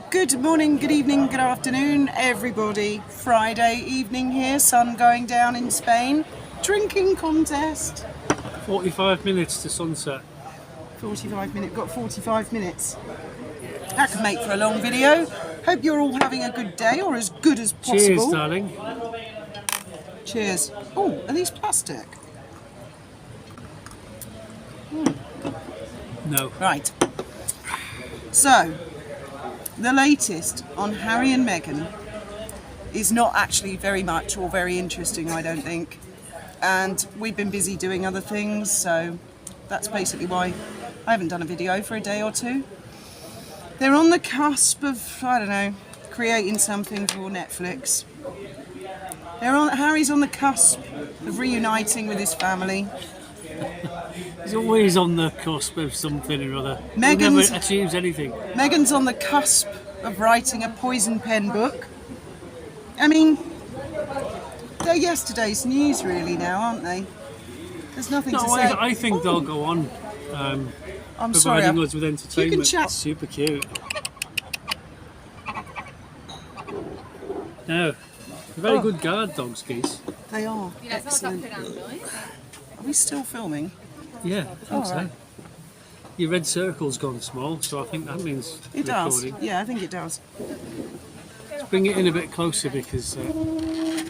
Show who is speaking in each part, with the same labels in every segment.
Speaker 1: Good morning, good evening, good afternoon, everybody. Friday evening here, sun going down in Spain. Drinking contest.
Speaker 2: 45 minutes to sunset.
Speaker 1: 45 minutes, got 45 minutes. That could make for a long video. Hope you're all having a good day, or as good as possible.
Speaker 2: Cheers, darling.
Speaker 1: Cheers. Oh, are these plastic?
Speaker 2: No.
Speaker 1: Right. So, the latest on Harry and Meghan is not actually very much or very interesting, I don't think. And we've been busy doing other things, so that's basically why I haven't done a video for a day or two. They're on the cusp of, I don't know, creating something for Netflix. Harry's on the cusp of reuniting with his family.
Speaker 2: He's always on the cusp of something or other. He never achieves anything.
Speaker 1: Meghan's on the cusp of writing a poison pen book. I mean, they're yesterday's news really now, aren't they? There's nothing to say.
Speaker 2: I think they'll go on
Speaker 1: I'm sorry,
Speaker 2: providing us with entertainment.
Speaker 1: You can chat.
Speaker 2: It's super cute. No, very good guard dogs, geese.
Speaker 1: They are. Excellent. Are we still filming?
Speaker 2: Yeah, I think so. Right. Your red circle's gone small, so I think that means
Speaker 1: it
Speaker 2: recording.
Speaker 1: Does. Yeah, I think it does.
Speaker 2: Let's bring it in a bit closer because I don't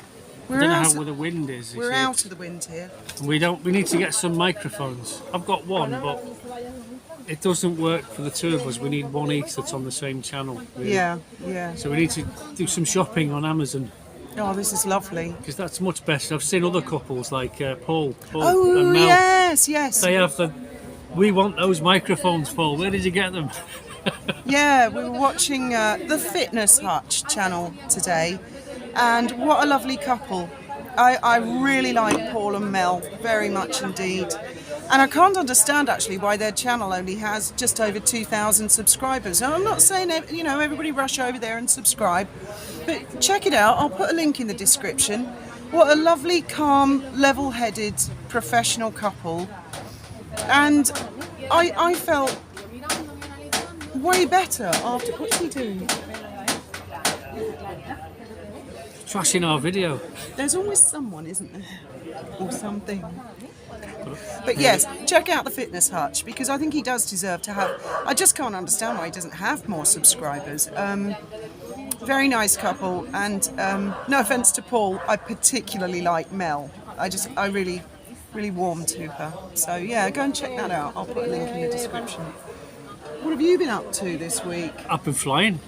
Speaker 2: know how the wind is.
Speaker 1: We're out of the wind here.
Speaker 2: And we need to get some microphones. I've got one, but it doesn't work for the two of us. We need one each that's on the same channel. Really.
Speaker 1: Yeah.
Speaker 2: So we need to do some shopping on Amazon.
Speaker 1: Oh, this is lovely.
Speaker 2: Because that's much better. I've seen other couples like Paul
Speaker 1: oh,
Speaker 2: and Mel.
Speaker 1: Yes.
Speaker 2: They have we want those microphones, Paul. Where did you get them?
Speaker 1: Yeah, we were watching the Fitness Hutch channel today, and what a lovely couple. I really like Paul and Mel very much indeed. And I can't understand actually why their channel only has just over 2,000 subscribers. Now, I'm not saying, everybody rush over there and subscribe, but check it out. I'll put a link in the description. What a lovely, calm, level-headed, professional couple. And I felt way better after... What's he doing?
Speaker 2: Trashing our video.
Speaker 1: There's always someone, isn't there? Or something. But yes, check out the Fitness Hutch, because I think he does deserve to have... I just can't understand why he doesn't have more subscribers. Very nice couple, and no offence to Paul, I particularly like Mel. I really warm to her. So yeah, go and check that out. I'll put a link in the description. What have you been up to this week?
Speaker 2: I've been flying.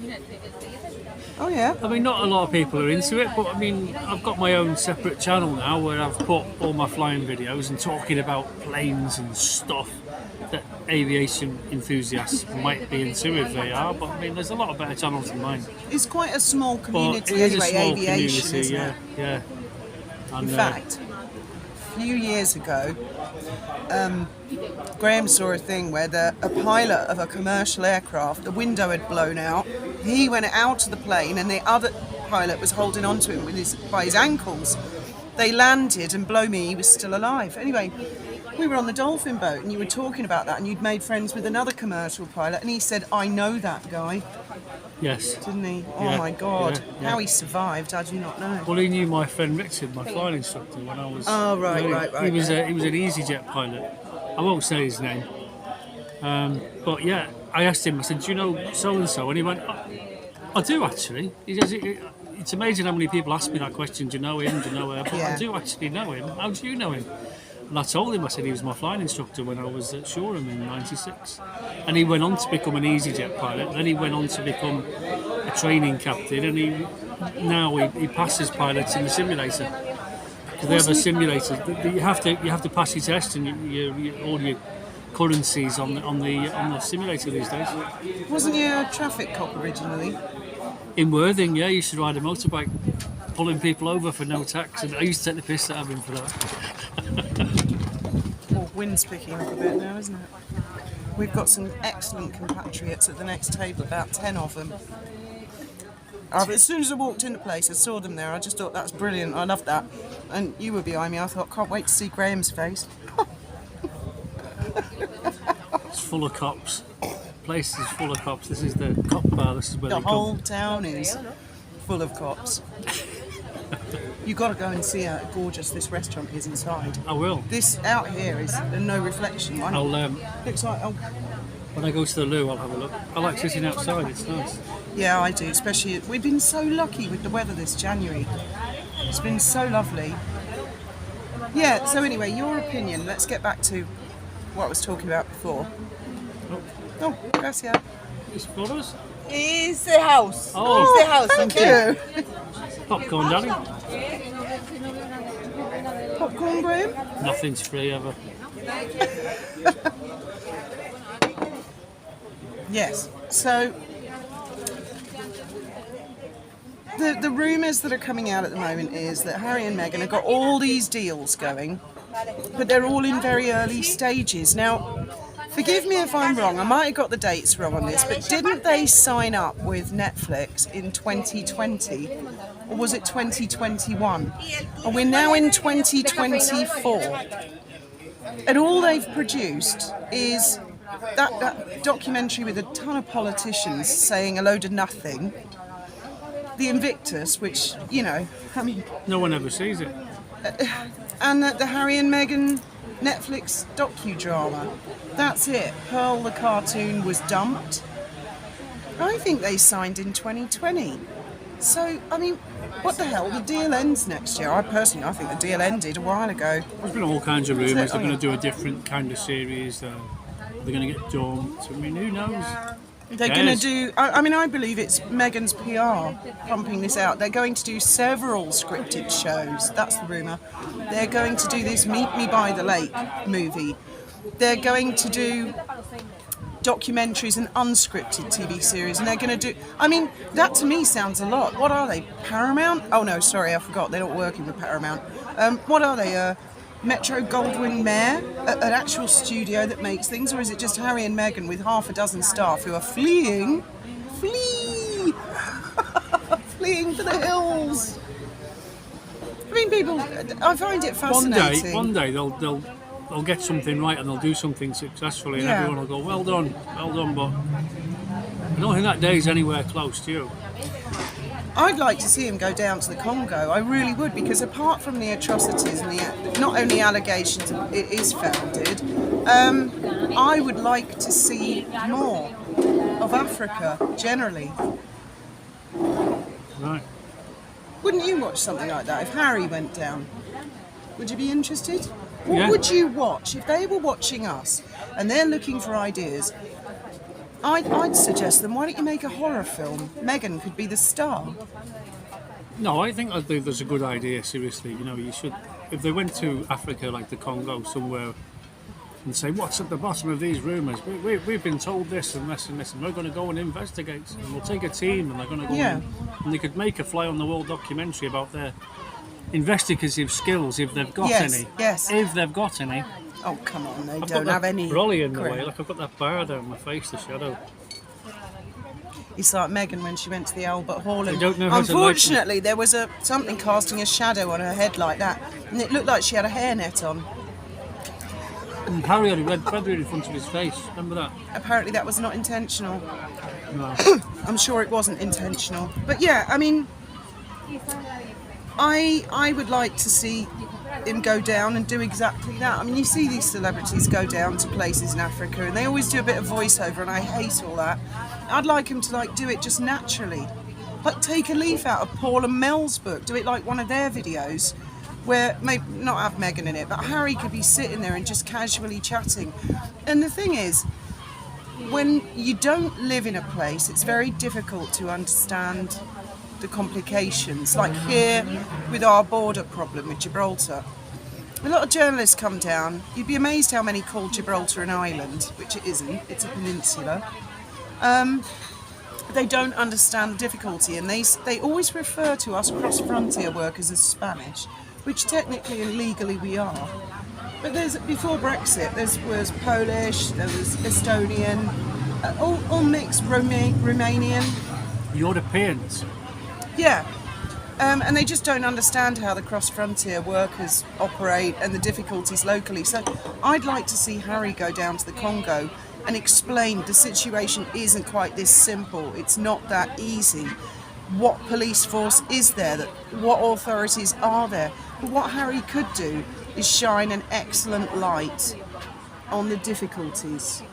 Speaker 1: Oh yeah?
Speaker 2: I mean, not a lot of people are into it, but I mean, I've got my own separate channel now where I've put all my flying videos and talking about planes and stuff that aviation enthusiasts might be into if they are, but I mean, there's a lot of better channels than mine.
Speaker 1: It's quite a small community
Speaker 2: but it is
Speaker 1: anyway,
Speaker 2: a small
Speaker 1: aviation,
Speaker 2: community,
Speaker 1: isn't it?
Speaker 2: Yeah. And,
Speaker 1: in fact, a few years ago, Graham saw a thing where a pilot of a commercial aircraft, the window had blown out. He went out of the plane and the other pilot was holding on to him by his ankles. They landed and blow me, he was still alive. Anyway, we were on the dolphin boat and you were talking about that and you'd made friends with another commercial pilot and he said, I know that guy.
Speaker 2: Yes.
Speaker 1: Didn't he? Oh
Speaker 2: yeah,
Speaker 1: my God.
Speaker 2: Yeah.
Speaker 1: How he survived, I do not know.
Speaker 2: Well, he knew my friend Richard, my flying instructor, when I was...
Speaker 1: Oh, right.
Speaker 2: He was an EasyJet pilot. I won't say his name. But yeah, I asked him, I said, do you know so-and-so? And he went, I do actually. He says, it's amazing how many people ask me that question, do you know him, do you know her? But I do actually know him. How do you know him? And I told him, I said he was my flying instructor when I was at Shoreham in '96. And he went on to become an EasyJet pilot. Then he went on to become a training captain. And he passes pilots in the simulator. Because they have a simulator. You have to pass your test and all your currencies on the simulator these days.
Speaker 1: Wasn't he a traffic cop originally?
Speaker 2: In Worthing, yeah, you used to ride a motorbike, pulling people over for no tax, and I used to take the piss out of him for that.
Speaker 1: Well, wind's picking up a bit now, isn't it? We've got some excellent compatriots at the next table, about 10 of them. As soon as I walked in the place, I saw them there. I just thought that's brilliant. I loved that. And you were behind me. I thought, can't wait to see Graham's face.
Speaker 2: It's full of cops. place is full of cops. This is the cop bar. This is where
Speaker 1: The
Speaker 2: they
Speaker 1: whole
Speaker 2: come.
Speaker 1: town is full of cops. You got to go and see how gorgeous this restaurant is inside.
Speaker 2: I will.
Speaker 1: This out here is a no reflection one.
Speaker 2: I'll
Speaker 1: Looks like, oh,
Speaker 2: when I go to the loo, I'll have a look. I like sitting outside. It's nice.
Speaker 1: yeah, I do. Especially, we've been so lucky with the weather this January. It's been so lovely. Yeah. So anyway, your opinion. Let's get back to what I was talking about before. Oh, gracias.
Speaker 2: It's photos.
Speaker 3: It's the house.
Speaker 2: Oh.
Speaker 3: It's the house.
Speaker 1: Thank you.
Speaker 2: Popcorn, darling.
Speaker 1: Popcorn, Graham.
Speaker 2: Nothing's free ever.
Speaker 1: Yes. So the rumours that are coming out at the moment is that Harry and Meghan have got all these deals going, but they're all in very early stages. Now, forgive me if I'm wrong, I might have got the dates wrong on this, but didn't they sign up with Netflix in 2020? Or was it 2021? And we're now in 2024. And all they've produced is that documentary with a ton of politicians saying a load of nothing. The Invictus, which, you know, I mean,
Speaker 2: No one ever sees it.
Speaker 1: and the Harry and Meghan Netflix docudrama. That's it. Pearl the cartoon was dumped. I think they signed in 2020. So, I mean, what the hell? The deal ends next year. I think the deal ended a while ago.
Speaker 2: There's been all kinds of rumours. They're
Speaker 1: Oh,
Speaker 2: going
Speaker 1: yeah.
Speaker 2: to do a different kind of series. They're going to get dumped. I mean, who knows?
Speaker 1: They're going to do, I believe it's Meghan's PR pumping this out. They're going to do several scripted shows. That's the rumour. They're going to do this Meet Me by the Lake movie. They're going to do documentaries and unscripted TV series. And they're going to do, I mean, that to me sounds a lot. What are they? Paramount? Oh no, sorry, I forgot. They're not working with Paramount. What are they? Metro Goldwyn Mayer, an actual studio that makes things, or is it just Harry and Meghan with half a dozen staff who are fleeing fleeing for the hills? I mean, people, I find it fascinating.
Speaker 2: One day they'll get something right and they'll do something successfully, and
Speaker 1: Yeah.
Speaker 2: everyone will go, well done. But I don't think that day's anywhere close to you.
Speaker 1: I'd like to see him go down to the Congo. I really would, because apart from the atrocities and the not only allegations it is founded, I would like to see more of Africa generally.
Speaker 2: Right.
Speaker 1: Wouldn't you watch something like that if Harry went down? Would you be interested? What
Speaker 2: Yeah.
Speaker 1: would you watch if they were watching us and they're looking for ideas? I'd suggest them, why don't you make a horror film? Meghan could be the star.
Speaker 2: No, I think that's a good idea, seriously. You know, you should, if they went to Africa, like the Congo, somewhere, and say, what's at the bottom of these rumours? We've been told this and this and this, and we're going to go and investigate. And we'll take a team, and they're going to go
Speaker 1: Yeah.
Speaker 2: and they could make a fly-on-the-wall documentary about their investigative skills, if they've got
Speaker 1: Yes,
Speaker 2: any.
Speaker 1: yes.
Speaker 2: If they've got any.
Speaker 1: Oh, come on, they
Speaker 2: I've
Speaker 1: don't
Speaker 2: got
Speaker 1: have
Speaker 2: that
Speaker 1: any.
Speaker 2: brolly in the
Speaker 1: credit.
Speaker 2: way, like I've got that bar down my face, the shadow.
Speaker 1: It's like Meghan when she went to the Albert Hall, and
Speaker 2: don't know how to light
Speaker 1: unfortunately there was something casting a shadow on her head like that, and it looked like she had a hairnet on.
Speaker 2: And Harry had a red feather in front of his face, remember that?
Speaker 1: Apparently that was not intentional.
Speaker 2: No.
Speaker 1: I'm sure it wasn't intentional. But yeah, I mean, I would like to see him go down and do exactly that. I mean, you see these celebrities go down to places in Africa and they always do a bit of voiceover, and I hate all that. I'd like him to do it just naturally. Like, take a leaf out of Paul and Mel's book, do it like one of their videos, where maybe not have Meghan in it, but Harry could be sitting there and just casually chatting. And the thing is, when you don't live in a place, it's very difficult to understand the complications. Like here with our border problem with Gibraltar. A lot of journalists come down. You'd be amazed how many call Gibraltar an island, which it isn't. It's a peninsula. They don't understand the difficulty, and they always refer to us cross-frontier workers as Spanish, which technically and legally we are. But before Brexit, there was Polish, there was Estonian, all mixed, Romanian.
Speaker 2: Europeans.
Speaker 1: Yeah. And they just don't understand how the cross-frontier workers operate and the difficulties locally. So I'd like to see Harry go down to the Congo and explained the situation isn't quite this simple. It's not that easy. What police force is there? What authorities are there? But what Harry could do is shine an excellent light on the difficulties.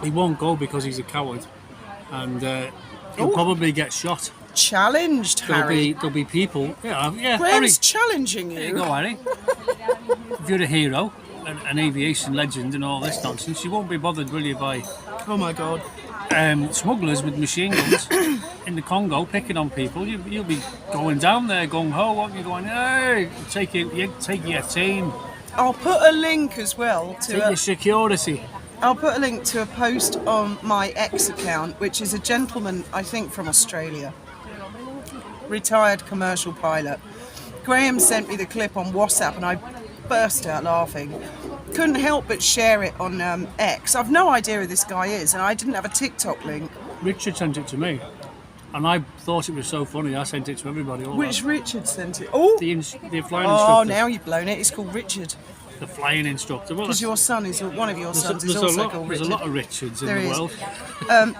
Speaker 2: He won't go because he's a coward, and he'll probably get shot.
Speaker 1: Challenged, Harry.
Speaker 2: There'll be people. Yeah, Harry.
Speaker 1: Graham's challenging
Speaker 2: There you
Speaker 1: you.
Speaker 2: go, Harry. If you're a hero, an aviation legend, and all this nonsense, you won't be bothered, will you, by
Speaker 1: Oh my God.
Speaker 2: smugglers with machine guns in the Congo picking on people? You'll be going down there gung ho, won't you? Going, hey, take your team,
Speaker 1: I'll put a link as well
Speaker 2: take
Speaker 1: to
Speaker 2: your security.
Speaker 1: I'll put a link to a post on my X account, which is a gentleman, I think, from Australia. Retired commercial pilot. Graham sent me the clip on WhatsApp and I burst out laughing. Couldn't help but share it on X. I've no idea who this guy is and I didn't have a TikTok link.
Speaker 2: Richard sent it to me, and I thought it was so funny. I sent it to everybody.
Speaker 1: Which Richard sent it? Oh,
Speaker 2: the flying
Speaker 1: oh,
Speaker 2: instructor?
Speaker 1: now you've blown it. It's called Richard.
Speaker 2: The flying instructor. Well,
Speaker 1: Because your son is, one of your sons is
Speaker 2: there's
Speaker 1: also called
Speaker 2: there's
Speaker 1: Richard.
Speaker 2: a lot of Richards in
Speaker 1: There
Speaker 2: the
Speaker 1: is.
Speaker 2: world.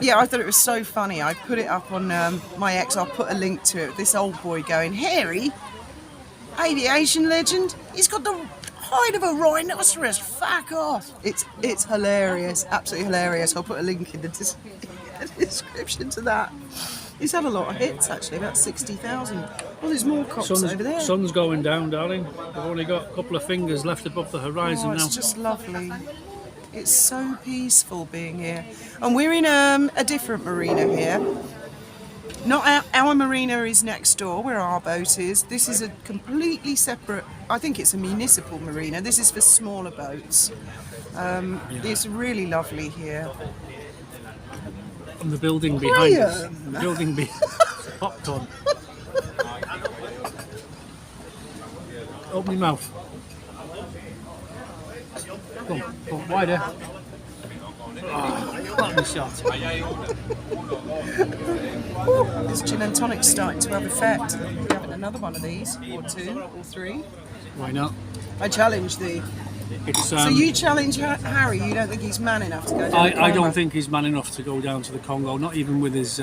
Speaker 1: Yeah, I thought it was so funny. I put it up on my X. I'll put a link to it. This old boy going, Harry, aviation legend. He's got the hide of a rhinoceros. Fuck off. It's hilarious. Absolutely hilarious. I'll put a link in the description to that. He's had a lot of hits actually, about 60,000. Oh, there's more cops over there.
Speaker 2: Sun's going down, darling. We've only got a couple of fingers left above the horizon
Speaker 1: Oh,
Speaker 2: now.
Speaker 1: it's just lovely. It's so peaceful being here. And we're in a different marina here. Not our marina is next door where our boat is. This is a completely separate, I think it's a municipal marina. This is for smaller boats. It's really lovely here.
Speaker 2: And the building behind us.
Speaker 1: Graham!
Speaker 2: The building behind popcorn. Open your mouth. Come on, wider. Let me shot.
Speaker 1: This gin and tonic's starting to have effect. We're having another one of these, or two, or three.
Speaker 2: Why not?
Speaker 1: I challenge thee.
Speaker 2: It's,
Speaker 1: So you challenge Harry, you don't think he's man enough to go down the
Speaker 2: I
Speaker 1: Congo?
Speaker 2: don't think he's man enough to go down to the Congo, not even with his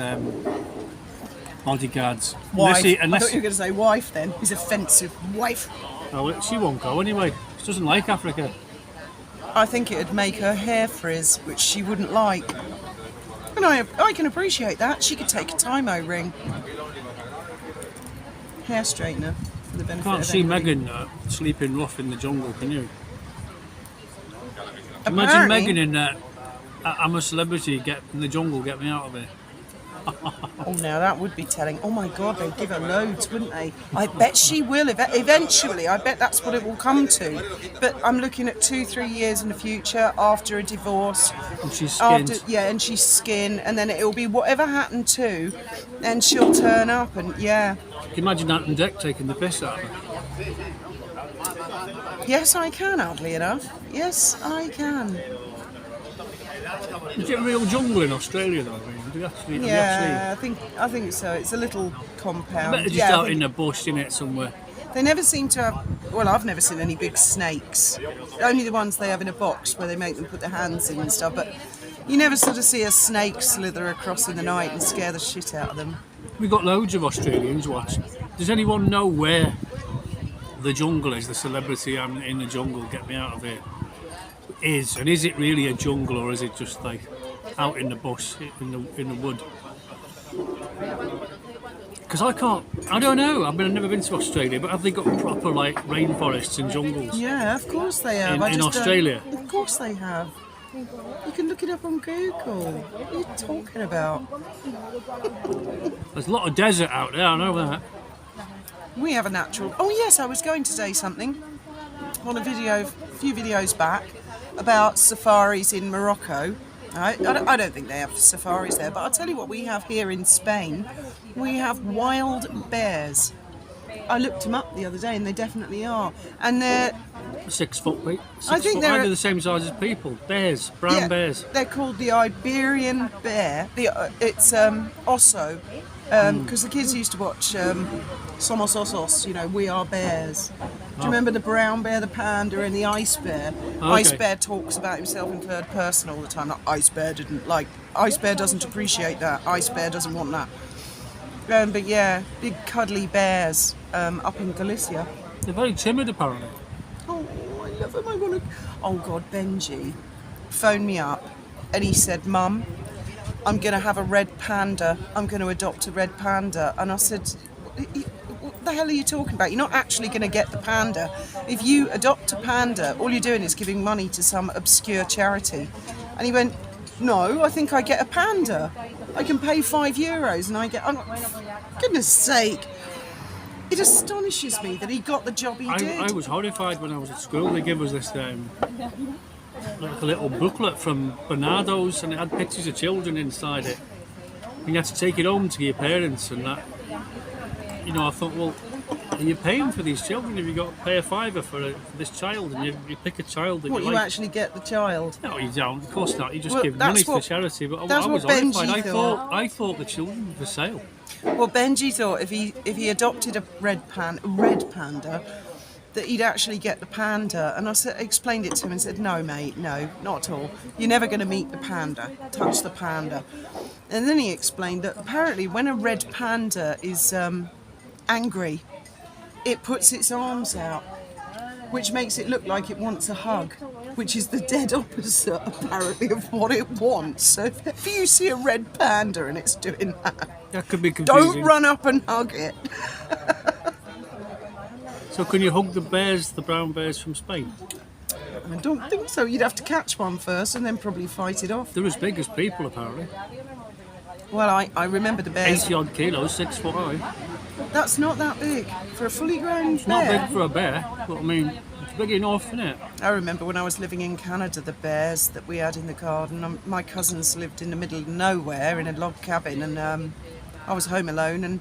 Speaker 2: bodyguards.
Speaker 1: Wife. I
Speaker 2: Unless
Speaker 1: thought you were going to say wife then. His offensive wife.
Speaker 2: oh, she won't go anyway. She doesn't like Africa.
Speaker 1: I think it'd make her hair frizz, which she wouldn't like. And I can appreciate that. She could take a Tymo ring. Hair straightener for the benefit
Speaker 2: Can't
Speaker 1: of
Speaker 2: see
Speaker 1: anybody.
Speaker 2: Megan sleeping rough in the jungle, can you? Imagine
Speaker 1: Apparently-
Speaker 2: Megan in I'm a celebrity, get in the jungle, get me out of here.
Speaker 1: Oh, now that would be telling. Oh my God, they'd give her loads, wouldn't they? I bet she will. Eventually, I bet that's what it will come to. But I'm looking at 2-3 years in the future after a divorce.
Speaker 2: And she's skinned.
Speaker 1: And she's skin, and then it'll be whatever happened to, and she'll turn up, and yeah.
Speaker 2: Can you imagine that on deck taking the piss out of her?
Speaker 1: Yes, I can, oddly enough. Yes, I can.
Speaker 2: Is it a real jungle in Australia though? I mean, do you actually,
Speaker 1: Yeah, I think so. It's a little compound.
Speaker 2: better just
Speaker 1: Yeah, I
Speaker 2: out
Speaker 1: think-
Speaker 2: in the bush, innit, somewhere.
Speaker 1: They never seem to have. Well, I've never seen any big snakes. Only the ones they have in a box where they make them put their hands in and stuff. But you never sort of see a snake slither across in the night and scare the shit out of them.
Speaker 2: We've got loads of Australians watching. Does anyone know where the jungle is? The celebrity I'm in the jungle, get me out of here. Is and is it really a jungle or is it just like out in the bush in the wood? Because I don't know. I've never been to Australia, but have they got proper like rainforests and jungles?
Speaker 1: Yeah, of course they have.
Speaker 2: In-
Speaker 1: I
Speaker 2: in
Speaker 1: just don't-
Speaker 2: Australia?
Speaker 1: Of course they have. You can look it up on Google. What are you talking about?
Speaker 2: There's a lot of desert out there. I know that.
Speaker 1: We have a natural. Oh yes, I was going to say something on a few videos back about safaris in Morocco. I don't think they have safaris there, but I'll tell you what we have here in Spain. We have wild bears. I looked them up the other day, and they definitely are. And they're
Speaker 2: 6 foot people.
Speaker 1: I think
Speaker 2: they're
Speaker 1: they're-
Speaker 2: the same size as people. Bears, brown bears.
Speaker 1: They're called the Iberian bear. It's Osso, because the kids used to watch Somos Osos. You know, We Are Bears. Do you remember the brown bear, the panda, and the ice bear?
Speaker 2: Okay.
Speaker 1: Ice bear talks about himself in third person all the time. Like, Ice bear doesn't appreciate that. Ice bear doesn't want that. But yeah, big cuddly bears up in Galicia.
Speaker 2: They're very timid, apparently.
Speaker 1: Oh, I love him. I want to. Oh God, Benji phoned me up and he said, "Mum, I'm going to have a red panda. I'm going to adopt a red panda." And I said, "What the hell are you talking about? You're not actually going to get the panda. If you adopt a panda, all you're doing is giving money to some obscure charity." And he went, "No, I think I get a panda. I can pay €5 and I get." I'm like, goodness sake. It astonishes me that he got the job he did.
Speaker 2: I was horrified when I was at school. They gave us this like a little booklet from Bernardo's, and it had pictures of children inside it. And you had to take it home to your parents, and that. You know, I thought, well, are you paying for these children? Have you got to pay a fiver for this child, and you pick a child that
Speaker 1: What,
Speaker 2: you
Speaker 1: you
Speaker 2: like?
Speaker 1: actually get the child?
Speaker 2: No, you don't. Of course not. You just
Speaker 1: Well,
Speaker 2: give
Speaker 1: that's
Speaker 2: money to
Speaker 1: what-
Speaker 2: charity. But
Speaker 1: that's
Speaker 2: I was
Speaker 1: what Benji
Speaker 2: horrified. I
Speaker 1: thought.
Speaker 2: thought the children were for sale.
Speaker 1: Well, Benji thought if he adopted a red panda, that he'd actually get the panda. And I explained it to him and said, "No, mate, no, not at all. You're never going to meet the panda. Touch the panda." And then he explained that apparently when a red panda is angry, it puts its arms out, which makes it look like it wants a hug, which is the dead opposite, apparently, of what it wants. So if you see a red panda and it's doing that,
Speaker 2: That could be confusing.
Speaker 1: don't run up and hug it.
Speaker 2: So can you hug the brown bears from Spain?
Speaker 1: I don't think so. You'd have to catch one first and then probably fight it off.
Speaker 2: They're as big as people, apparently.
Speaker 1: Well, I remember the bears.
Speaker 2: 80 odd kilos, 6 foot high.
Speaker 1: That's not that big for a fully grown
Speaker 2: It's not
Speaker 1: bear.
Speaker 2: big for a bear, but I mean, it's big enough, isn't it?
Speaker 1: I remember when I was living in Canada, the bears that we had in the garden. My cousins lived in the middle of nowhere in a log cabin, and I was home alone, and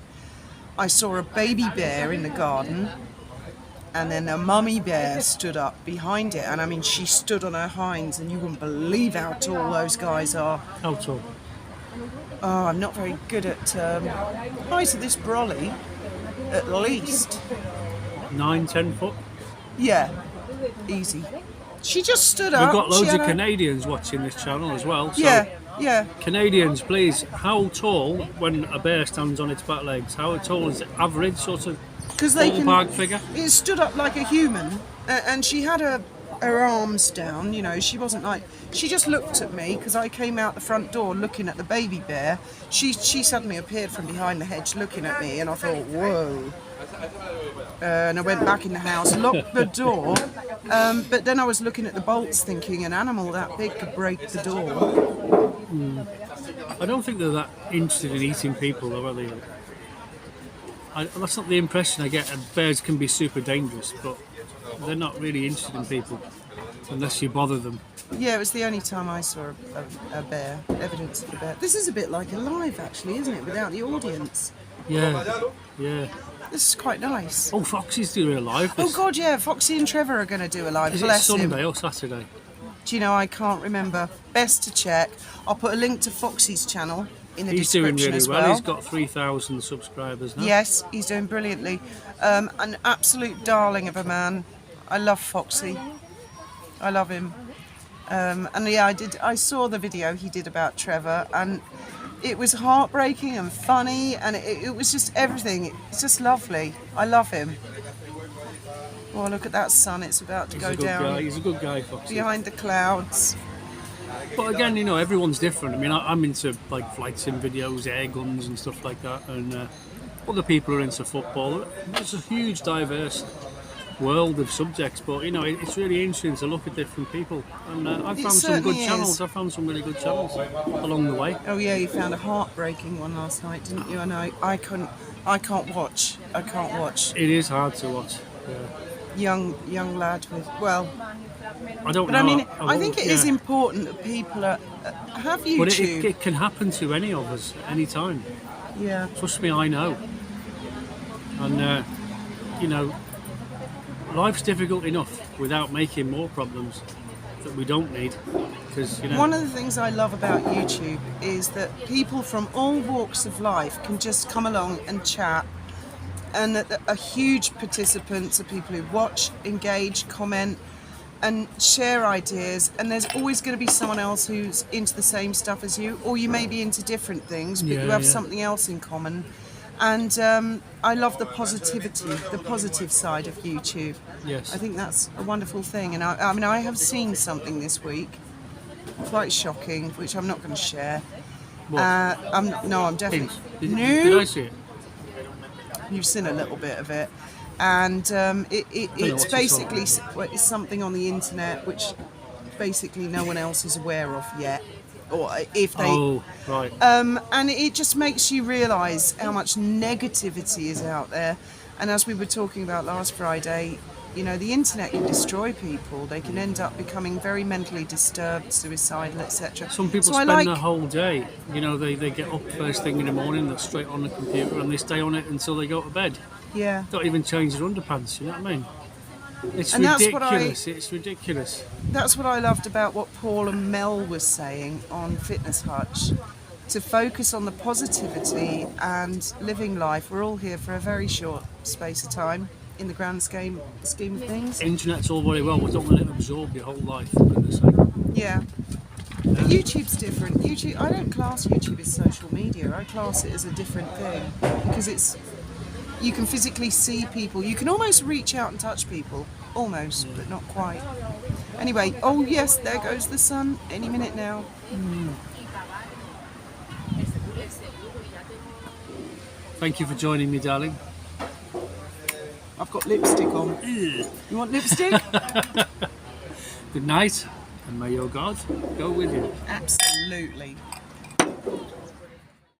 Speaker 1: I saw a baby bear in the garden, and then a mummy bear stood up behind it, and I mean, she stood on her hinds, and you wouldn't believe how tall those guys are.
Speaker 2: How tall?
Speaker 1: Oh, I'm not very good at height of this brolly, at least.
Speaker 2: 9-10 foot.
Speaker 1: Yeah, easy. She just stood up.
Speaker 2: We've got
Speaker 1: She
Speaker 2: loads
Speaker 1: had
Speaker 2: of
Speaker 1: a-
Speaker 2: Canadians watching this channel as well. So
Speaker 1: Yeah.
Speaker 2: Canadians, please, how tall, when a bear stands on its back legs, how tall is it? Average sort of
Speaker 1: Because they
Speaker 2: ballpark figure?
Speaker 1: It stood up like a human, and she had her arms down. You know, she wasn't like. She just looked at me because I came out the front door looking at the baby bear. She suddenly appeared from behind the hedge looking at me, and I thought, whoa. And I went back in the house, locked the door, but then I was looking at the bolts thinking an animal that big could break the door.
Speaker 2: I don't think they're that interested in eating people, though, are they? That's not the impression I get. Bears can be super dangerous, but they're not really interested in people unless you bother them.
Speaker 1: Yeah, it was the only time I saw a bear, evidence of a bear. This is a bit like a live, actually, isn't it, without the audience?
Speaker 2: Yeah.
Speaker 1: This is quite nice.
Speaker 2: Oh, Foxy's doing a live.
Speaker 1: Oh God, yeah, Foxy and Trevor are going to do a live.
Speaker 2: Is it
Speaker 1: Bless
Speaker 2: Sunday
Speaker 1: him.
Speaker 2: or Saturday?
Speaker 1: Do you know, I can't remember. Best to check. I'll put a link to Foxy's channel in the
Speaker 2: He's doing
Speaker 1: description
Speaker 2: really
Speaker 1: as
Speaker 2: well.
Speaker 1: well.
Speaker 2: He's got 3,000 subscribers now.
Speaker 1: Yes, he's doing brilliantly. An absolute darling of a man. I love Foxy. I love him. And yeah, I saw the video he did about Trevor, and it was heartbreaking and funny, and it was just everything. It's just lovely. I love him. Oh, look at that sun. It's about to
Speaker 2: He's
Speaker 1: go
Speaker 2: a good
Speaker 1: down
Speaker 2: guy. He's a good guy, Foxy.
Speaker 1: behind the clouds.
Speaker 2: But again, you know, everyone's different. I mean, I'm into like flight sim videos, air guns and stuff like that, and other people are into football. There's a huge, diverse world of subjects, but you know, it's really interesting to look at different people. And I've found some good
Speaker 1: certainly
Speaker 2: channels.
Speaker 1: is.
Speaker 2: I've found some really good channels along the way.
Speaker 1: Oh yeah, you found a heartbreaking one last night, didn't you? And I can't watch. I can't watch.
Speaker 2: It is hard to watch.
Speaker 1: Young lad with, well,
Speaker 2: I don't
Speaker 1: but
Speaker 2: know.
Speaker 1: I mean, I think it is
Speaker 2: yeah.
Speaker 1: important that people have YouTube.
Speaker 2: But it can happen to any of us at any time.
Speaker 1: Yeah.
Speaker 2: Trust me, I know. And you know, life's difficult enough without making more problems that we don't need. Because you know,
Speaker 1: One of the things I love about YouTube is that people from all walks of life can just come along and chat and a huge participants are people who watch, engage, comment, and share ideas. And there's always going to be someone else who's into the same stuff as you, or you may be into different things, but you have something else in common. And I love the positivity, the positive side of YouTube.
Speaker 2: Yes.
Speaker 1: I think that's a wonderful thing. And I mean, I have seen something this week, quite shocking, which I'm not going to share.
Speaker 2: What?
Speaker 1: I'm definitely.
Speaker 2: Did I see it?
Speaker 1: You've seen a little bit of it, and it's basically it's something on the internet which basically no one else is aware of yet, or if they.
Speaker 2: Oh, right.
Speaker 1: And it just makes you realise how much negativity is out there. And as we were talking about last Friday, you know, the internet can destroy people. They can end up becoming very mentally disturbed, suicidal, etc.
Speaker 2: Some people spend their whole day, you know, they get up first thing in the morning, they're straight on the computer and they stay on it until they go to bed.
Speaker 1: Yeah.
Speaker 2: Don't even change their underpants, you know what I mean? It's
Speaker 1: And
Speaker 2: ridiculous, it's ridiculous.
Speaker 1: That's what I loved about what Paul and Mel was saying on Fitness Hutch. To focus on the positivity and living life. We're all here for a very short space of time in the grand scheme of things.
Speaker 2: Internet's all very well, but don't let it absorb your whole life, for goodness sake.
Speaker 1: Yeah. But YouTube's different. I don't class YouTube as social media. I class it as a different thing because you can physically see people. You can almost reach out and touch people, almost, but not quite. Anyway, oh yes, there goes the sun. Any minute now.
Speaker 2: Thank you for joining me, darling.
Speaker 1: I've got lipstick on. You want lipstick?
Speaker 2: Good night, and may your God go with you.
Speaker 1: Absolutely.